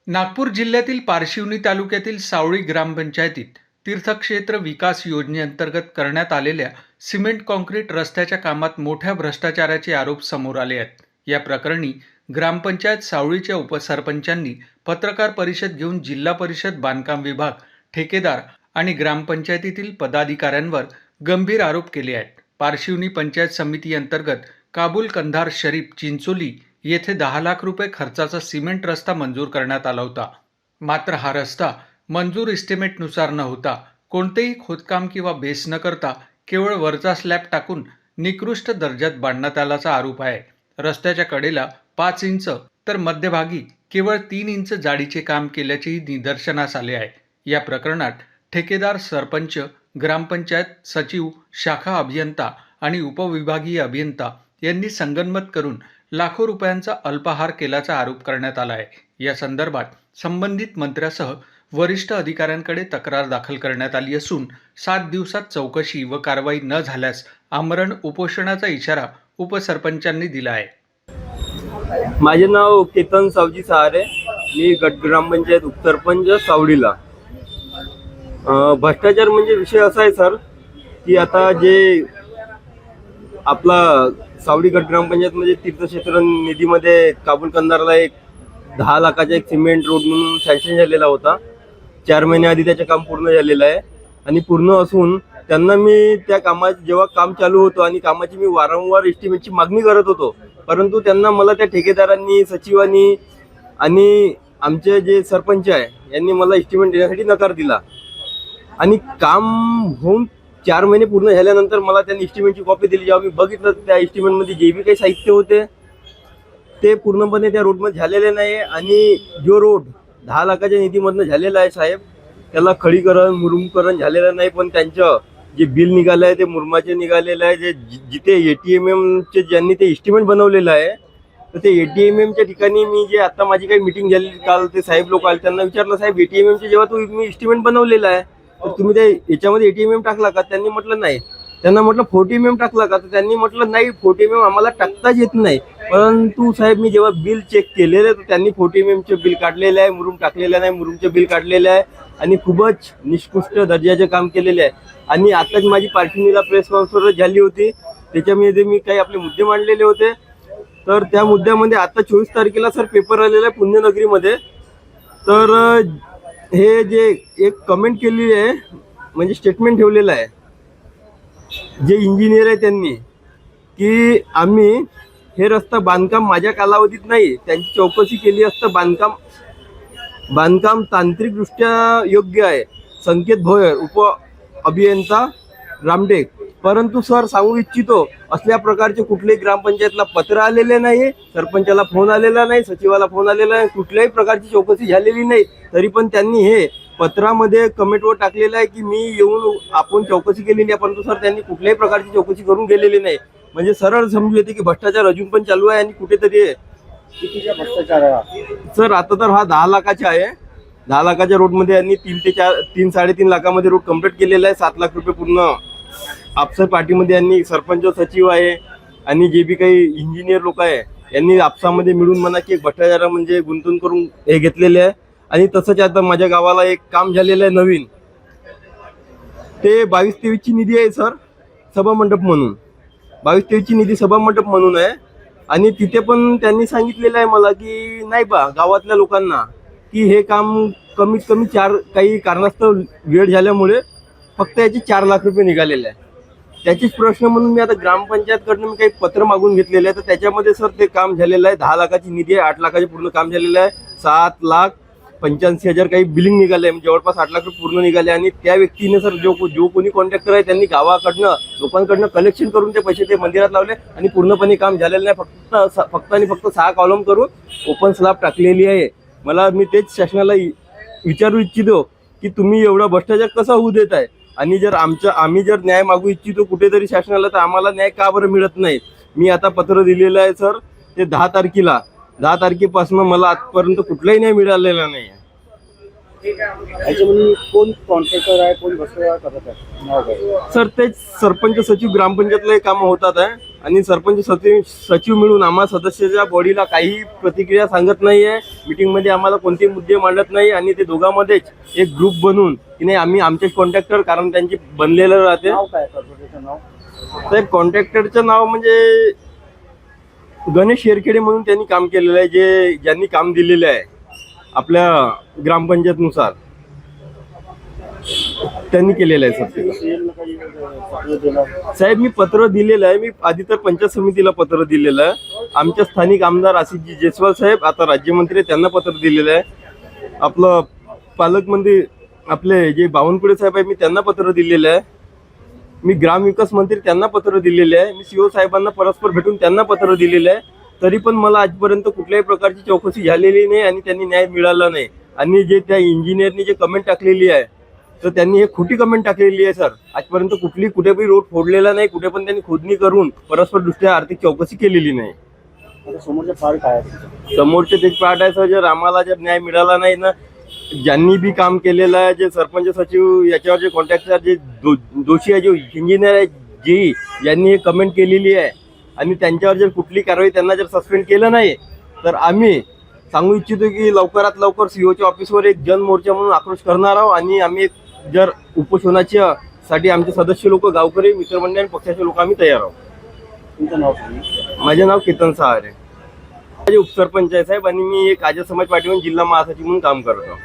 नागपूर जिल्ह्यातील पारशिवनी तालुक्यातील सावळी ग्रामपंचायतीत तीर्थक्षेत्र विकास योजनेअंतर्गत करण्यात आलेल्या सिमेंट कॉन्क्रीट रस्त्याच्या कामात मोठ्या भ्रष्टाचाराचे आरोप समोर आले आहेत। या प्रकरणी ग्रामपंचायत सावळीच्या उपसरपंचांनी पत्रकार परिषद घेऊन जिल्हा परिषद बांधकाम विभाग, ठेकेदार आणि ग्रामपंचायतीतील पदाधिकाऱ्यांवर गंभीर आरोप केले आहेत। पारशिवनी पंचायत समिती अंतर्गत काबूल कंधार शरीफ चिंचोली येथे 10 लाख रुपये खर्चाचा सिमेंट रस्ता मंजूर करण्यात आला होता। मात्र हा रस्ता मंजूर इस्टिमेटनुसार न होता कोणतेही खोदकाम किंवा बेस न करता केवळ वरचा स्लॅब टाकून निकृष्ट दर्जात बांधण्यात आल्याचा आरोप आहे। रस्त्याच्या कडेला 5 इंच तर मध्यभागी केवळ 3 इंच जाडीचे काम केल्याचेही निदर्शनास आले आहे। या प्रकरणात ठेकेदार, सरपंच, ग्रामपंचायत सचिव, शाखा अभियंता आणि उपविभागीय अभियंता यांनी संगनमत करून लाखो रुपयांचा अल्पाहार केल्याचा आरोप करण्यात आला आहे। या संदर्भात संबंधित मंत्र्यासह वरिष्ठ अधिकाऱ्यांकडे तक्रार दाखल करण्यात आली असून 7 दिवसात चौकशी व कारवाई न झाल्यास आमरण उपोषणाचा इशारा उपसरपंचांनी दिला आहे। माझे नाव केतन सावजी सहारे, मी गट ग्रामपंचायत उपसरपंच सावडीला। भ्रष्टाचार म्हणजे विषय असा आहे सर की आता जे आपला सावडी गट ग्रामपंचायत म्हणजे तीर्थक्षेत्र निधीमध्ये काबूल कंधारला एक 10 लाखाचा एक सिमेंट रोड म्हणून सँक्शन झालेला होता। 4 महिने आधी त्याचे काम पूर्ण झालेलं आहे आणि पूर्ण असून त्यांना मी त्या कामाचं जेव्हा काम चालू होतं आणि कामाची मी वारंवार एस्टिमेटची मागणी करत होतो, परंतु त्यांना मला त्या ठेकेदारांनी, सचिवांनी आणि आमचे जे सरपंच आहे यांनी मला एस्टिमेट देण्यासाठी नकार दिला आणि काम होऊन 4 महिने पूर्ण झाल्यानंतर मला त्यांनी एस्टिमेटची कॉपी दिली। जेव्हा मी बघितलं त्या एस्टिमेटमध्ये जे बी काही साहित्य होते ते पूर्णपणे त्या रोडमध्ये झालेले नाही आणि जो रोड 10 लाखाच्या निधीमधनं झालेला आहे साहेब, त्याला खडीकरण, मुरुमकरण झालेलं नाही, पण त्यांचं जे बिल निघालं आहे ते मुरुमाचे निघालेलं आहे। जे जिथे ATMMचे ज्यांनी ते एस्टिमेट बनवलेलं आहे तर ते ATMMच्या ठिकाणी मी जे आता माझी काही मीटिंग झाली काल, ते साहेब लोक आले, त्यांना विचारलं साहेब ATMMचे जेव्हा तुम्ही एस्टिमेट बनवलेलं आहे तर तुम्ही ते याच्यामध्ये ATMM टाकला का? त्यांनी म्हटलं नाही। त्यांना म्हटलं 40mm टाकला का? तर त्यांनी म्हटलं नाही, 40mm आम्हाला टाकताच येत नाही। परंतु साहेब मी जेव्हा बिल चेक केलेले तर त्यांनी 40mmचे बिल काढलेले आहे, मुरुम टाकलेलं नाही, मुरुमचे बिल काढलेले आहे आणि खूपच निकृष्ट दर्जाचे काम केलेले आहे। आणि आताच माझी पार्टीला प्रेस कॉन्फरन्स झाली होती, त्याच्यामध्ये मी काही आपले मुद्दे मांडलेले होते। तर त्या मुद्द्यामध्ये आता 24 तारखेला सर पेपर आलेला आहे पुण्यनगरीमध्ये। तर हे जे एक कमेंट केलेली आहे म्हणजे स्टेटमेंट ठेवलेलं आहे जे इंजिनियर आहे त्यांनी की आम्ही हे रस्ता बांधकाम माझ्या कालावधीत नाही, त्यांची चौकशी केली असता बांधकाम तांत्रिकदृष्ट्या योग्य आहे, संकेत भोयर, उप अभियंता रामटेक। परंतु सर सांगू इच्छितो असल्या प्रकारचे कुठल्याही ग्रामपंचायतला पत्र आलेले नाही, सरपंचाला फोन आलेला नाही, सचिवाला फोन आलेला नाही, कुठल्याही प्रकारची चौकशी झालेली नाही। तरी पण त्यांनी हे पत्रामध्ये कमेंटवर टाकलेलं आहे की मी येऊन आपण चौकशी केलेली आहे, परंतु सर त्यांनी कुठल्याही प्रकारची चौकशी करून गेलेली नाही। म्हणजे सरळ समजू येते की भ्रष्टाचार अजून पण चालू आहे आणि कुठेतरी कितीचा भ्रष्टाचार आहे सर? आता तर हा 10 लाखाचा आहे। 10 लाखाच्या रोडमध्ये यांनी 3-3.5 लाखामध्ये रोड कम्प्लीट केलेला आहे। 7 लाख रुपये पूर्ण आपसर पार्टीमध्ये यांनी, सरपंच, सचिव आहे आणि जे बी काही इंजिनियर लोक आहे यांनी आपसामध्ये मिळून म्हणा की भ्रष्टाचार म्हणजे गुंतवणूक करून हे घेतलेले आहे। आणि तसंच आता माझ्या गावाला एक काम झालेलं आहे नवीन, ते 22-23 ची निधी आहे सर, सभामंडप म्हणून 22-23 ची निधी सभामंडप म्हणून आहे। आणि तिथे पण त्यांनी सांगितलेलं आहे मला की नाही बा गावातल्या लोकांना की हे काम कमीत कमी काही कारणास्तव वेळ झाल्यामुळे फक्त याचे 4 लाख रुपये निघालेले आहे। त्याचेच प्रश्न म्हणून मी आता ग्रामपंचायतकडनं मी काही पत्र मागून घेतलेले आहे। तर त्याच्यामध्ये सर ते काम झालेलं आहे, 10 लाखाची निधी आहे, 8 लाखाचे पूर्ण काम झालेलं आहे, 7,85,000 काही बिलिंग निघाले, जवळपास 8 लाख रुपये पूर्ण निघाले। आणि त्या व्यक्तीने सर जो कोणी कॉन्ट्रॅक्टर आहे त्यांनी गावाकडनं लोकांकडनं कलेक्शन करून ते पैसे ते मंदिरात लावले आणि पूर्णपणे काम झालेलं नाही। फक्त आणि फक्त 6 कॉलम करून ओपन स्लॅब टाकलेली आहे। मी तेच शासनाला विचारू इच्छितो की तुम्ही एवढा भ्रष्टाचार कसा होऊ देत आहे आणि आम्ही जर न्याय मागू इच्छितो कुठेतरी शासनाला तर आम्हाला न्याय का बरं मिळत नाही? मी आता पत्र दिलेलं आहे सर, ते 10 तारखेपासून मला आजपर्यंत कुठलाही न्याय मिळालेला नाही आहे। याच्यामध्ये कोण कॉन्ट्रॅक्टर आहे, कोण भ्रष्टाचार करत आहे, नाव काय? सर ते सरपंच सचिव ग्रामपंचायतला हे कामं होतात आहे आणि सरपंच सचिव मिळून आम्हा सदस्याच्या बॉडीला काही प्रतिक्रिया सांगत नाही आहे. मीटिंगमध्ये आम्हाला कोणते मुद्दे मांडत नाही आणि ते दोघांमध्येच एक ग्रुप बनवून की नाही आम्ही आमचेच कॉन्ट्रॅक्टर, कारण त्यांची बनलेलं राहते. नाव काय कॉर्पोरेटरचं नाव? साहेब कॉन्ट्रॅक्टरचं नाव म्हणजे गणेश शेरखेडे म्हणून त्यांनी काम केलेलं आहे, ज्यांनी काम दिलेलं आहे आपल्या ग्रामपंचायतनुसार त्यांनी केलेलं आहे. सर ते CM ला काही पत्र दिलं? साहेब मी पत्र दिलेलं आहे. मी आधी तर पंचायत समितीला पत्र दिलेलं आहे. आमच्या स्थानिक आमदार आशिषजी जयस्वाल साहेब आता राज्यमंत्री आहेत, त्यांना पत्र दिलेलं आहे. आपलं पालकमंत्री आपले जे बावनकुळे साहेब आहे मी त्यांना पत्र दिलेलं आहे. मी ग्रामविकास मंत्री त्यांना पत्र दिलेले आहे. मी सीओ साहेबांना परस्पर भेटून त्यांना पत्र दिलेलं आहे. तरी पण मला आजपर्यंत कुठल्याही प्रकारची चौकशी झालेली नाही आणि त्यांनी न्याय मिळाला नाही. आणि जे त्या इंजिनियरनी जे कमेंट टाकलेली आहे तर त्यांनी हे खोटी कमेंट टाकलेली आहे. सर आजपर्यंत कुठे पण रोड फोडलेला नाही, कुठे पण त्यांनी खोदणी करून परस्परदृष्ट्या आर्थिक चौकशी केलेली नाही. आता समोरचे पार्ट काय आहे? समोरचे तेच पार्ट आहे सर. जर आम्हाला जर न्याय मिळाला नाही ना, ज्यांनी बी काम केलेलं आहे, जे सरपंच सचिव याच्यावर जे कॉन्ट्रॅक्टर जे दोषी आहे, जे इंजिनियर आहे, जे यांनी हे कमेंट केलेली आहे आणि त्यांच्यावर जर कुठली कारवाई त्यांना जर सस्पेंड केलं नाही तर आम्ही सांगू इच्छितो की लवकरात लवकर सीओच्या ऑफिसवर एक जनमोर्चा म्हणून आक्रोश करणार आहोत आणि आम्ही एक जर उपोषणाच्या साठी आमचे सदस्य लोक, गावकरी, मित्रमंडळ आणि पक्षाचे लोक आम्ही तयार आहोत. तुमचं नाव सांगा. माझे नाव केतन सहारे, माझे उपसरपंच आहे साहेब आणि मी एक आर्य समाज पार्टीवर जिल्हा महासचिव म्हणून काम करतो.